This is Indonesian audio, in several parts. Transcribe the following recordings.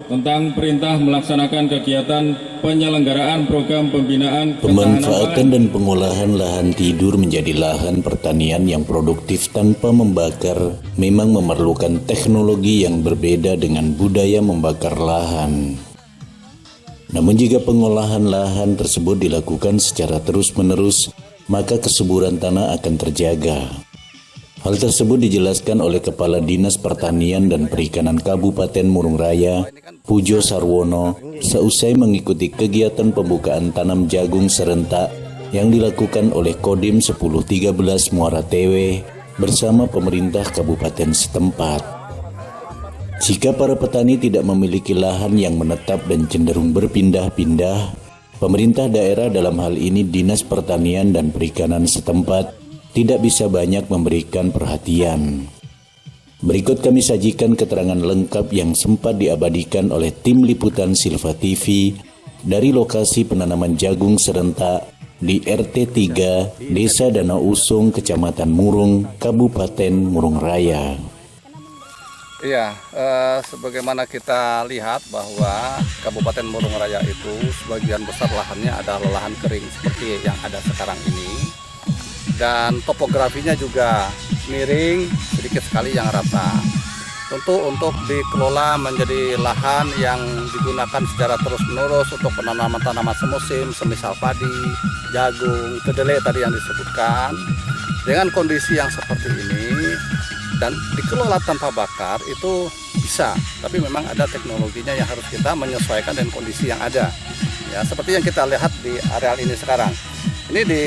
tentang perintah melaksanakan kegiatan penyelenggaraan program pembinaan pemanfaatan dan pengolahan lahan tidur menjadi lahan pertanian yang produktif tanpa membakar memang memerlukan teknologi yang berbeda dengan budaya membakar lahan. Namun jika pengolahan lahan tersebut dilakukan secara terus-menerus, maka kesuburan tanah akan terjaga. Hal tersebut dijelaskan oleh Kepala Dinas Pertanian dan Perikanan Kabupaten Murung Raya, Pujo Sarwono, seusai mengikuti kegiatan pembukaan tanam jagung serentak yang dilakukan oleh Kodim 1013 Muara Tewe bersama pemerintah kabupaten setempat. Jika para petani tidak memiliki lahan yang menetap dan cenderung berpindah-pindah, pemerintah daerah dalam hal ini Dinas Pertanian dan Perikanan setempat tidak bisa banyak memberikan perhatian. Berikut kami sajikan keterangan lengkap yang sempat diabadikan oleh tim liputan Silva TV dari lokasi penanaman jagung serentak di RT 3 Desa Danau Usung, Kecamatan Murung, Kabupaten Murung Raya. Iya, sebagaimana kita lihat bahwa Kabupaten Murung Raya itu sebagian besar lahannya adalah lahan kering seperti yang ada sekarang ini. Dan topografinya juga miring, sedikit sekali yang rata. Tentu untuk dikelola menjadi lahan yang digunakan secara terus-menerus untuk penanaman tanaman semusim, semisal padi, jagung, kedelai tadi yang disebutkan. Dengan kondisi yang seperti ini dan dikelola tanpa bakar itu bisa, tapi memang ada teknologinya yang harus kita menyesuaikan dengan kondisi yang ada. Ya, seperti yang kita lihat di areal ini sekarang. Ini di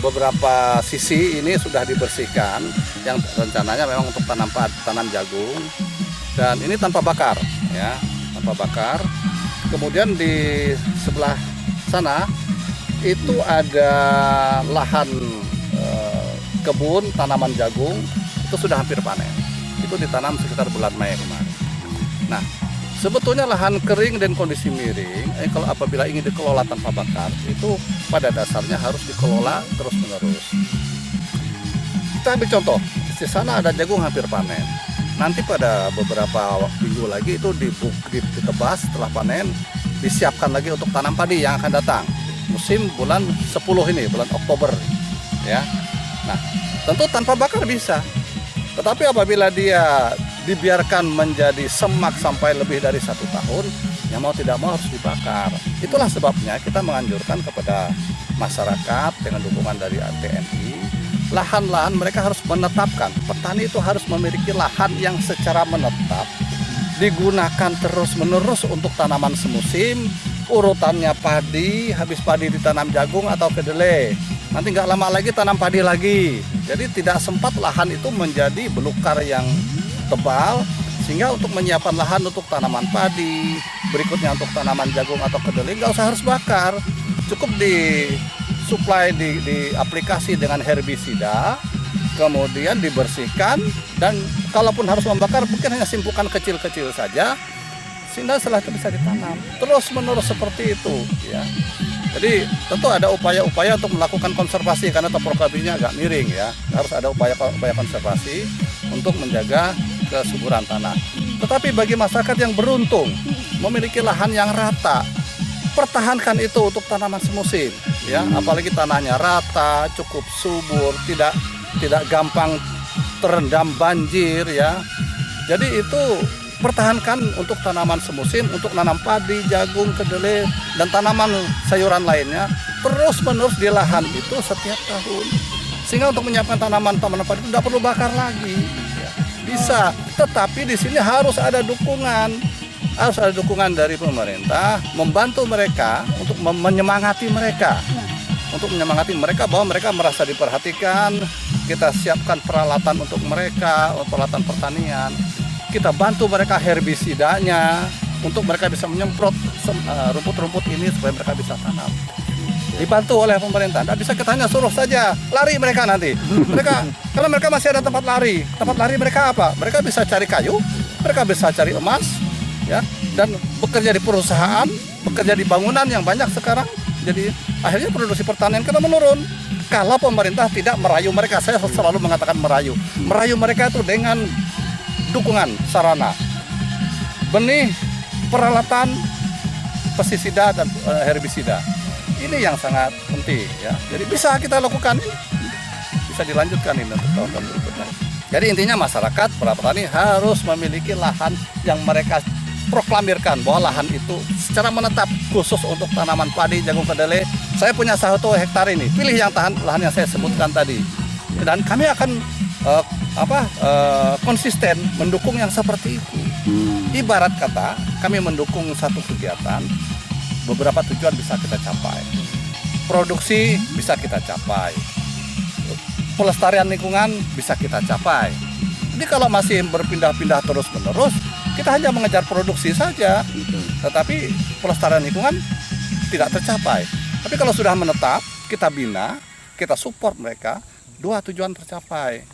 beberapa sisi ini sudah dibersihkan yang rencananya memang untuk tanam jagung, dan ini tanpa bakar ya, tanpa bakar. Kemudian di sebelah sana itu ada lahan kebun tanaman jagung, itu sudah hampir panen. Itu ditanam sekitar bulan Mei kemarin. Nah, sebetulnya lahan kering dan kondisi miring, kalau apabila ingin dikelola tanpa bakar, itu pada dasarnya harus dikelola terus-menerus. Kita ambil contoh, di sana ada jagung hampir panen. Nanti pada beberapa minggu lagi itu ditebas setelah panen, disiapkan lagi untuk tanam padi yang akan datang. Musim bulan 10 ini, bulan Oktober. Ya. Nah, tentu tanpa bakar bisa. Tetapi apabila dia dibiarkan menjadi semak sampai lebih dari 1 tahun, yang mau tidak mau harus dibakar. Itulah sebabnya kita menganjurkan kepada masyarakat dengan dukungan dari TNI, lahan-lahan mereka harus menetapkan. Petani itu harus memiliki lahan yang secara menetap, digunakan terus-menerus untuk tanaman semusim, urutannya padi, habis padi ditanam jagung atau kedelai. Nanti nggak lama lagi tanam padi lagi. Jadi tidak sempat lahan itu menjadi belukar yang tebal, sehingga untuk menyiapkan lahan untuk tanaman padi, berikutnya untuk tanaman jagung atau kedelai nggak usah harus bakar, cukup disuplai, di aplikasi dengan herbisida, kemudian dibersihkan, dan kalaupun harus membakar mungkin hanya simpukan kecil-kecil saja, sehingga setelah itu bisa ditanam terus menerus seperti itu ya. Jadi tentu ada upaya-upaya untuk melakukan konservasi karena topografinya agak miring ya. Harus ada upaya konservasi untuk menjaga kesuburan tanah. Tetapi bagi masyarakat yang beruntung memiliki lahan yang rata, pertahankan itu untuk tanaman semusim ya. Apalagi tanahnya rata, cukup subur, tidak gampang terendam banjir ya. Jadi itu pertahankan untuk tanaman semusim, untuk nanam padi, jagung, kedelai, dan tanaman sayuran lainnya terus-menerus di lahan itu setiap tahun. Sehingga untuk menyiapkan tanaman padi itu tidak perlu bakar lagi. Ya, bisa, tetapi di sini harus ada dukungan. Harus ada dukungan dari pemerintah, membantu mereka untuk menyemangati mereka. Untuk menyemangati mereka bahwa mereka merasa diperhatikan, kita siapkan peralatan untuk mereka, peralatan pertanian. Kita bantu mereka herbisidanya untuk mereka bisa menyemprot rumput-rumput ini supaya mereka bisa tanam. Dibantu oleh pemerintah. Tidak bisa kita hanya suruh saja, lari mereka nanti. Karena mereka masih ada tempat lari. Tempat lari mereka apa? Mereka bisa cari kayu, mereka bisa cari emas, ya, dan bekerja di perusahaan, bekerja di bangunan yang banyak sekarang. Jadi akhirnya produksi pertanian kita menurun. Kalau pemerintah tidak merayu mereka, saya selalu mengatakan merayu mereka itu dengan dukungan sarana. benih, peralatan, pestisida dan herbisida. Ini yang sangat penting ya. Jadi bisa kita lakukan ini, bisa dilanjutkan ini untuk tahun-tahun berikutnya. Jadi intinya masyarakat, para petani harus memiliki lahan yang mereka proklamirkan bahwa lahan itu secara menetap khusus untuk tanaman padi, jagung, kedelai. Saya punya 1 hektar ini, pilih yang lahan yang saya sebutkan tadi. Dan kami akan konsisten mendukung yang seperti itu. Ibarat kata kami mendukung satu kegiatan, beberapa tujuan bisa kita capai. Produksi bisa kita capai. Pelestarian lingkungan bisa kita capai. Jadi kalau masih berpindah-pindah terus-menerus, kita hanya mengejar produksi saja, tetapi pelestarian lingkungan tidak tercapai. Tapi kalau sudah menetap, kita bina, kita support mereka, 2 tujuan tercapai.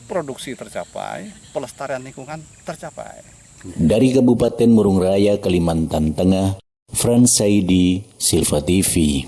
Produksi tercapai, pelestarian lingkungan tercapai. Dari Kabupaten Murung Raya, Kalimantan Tengah, Frans Saidi, Silva TV.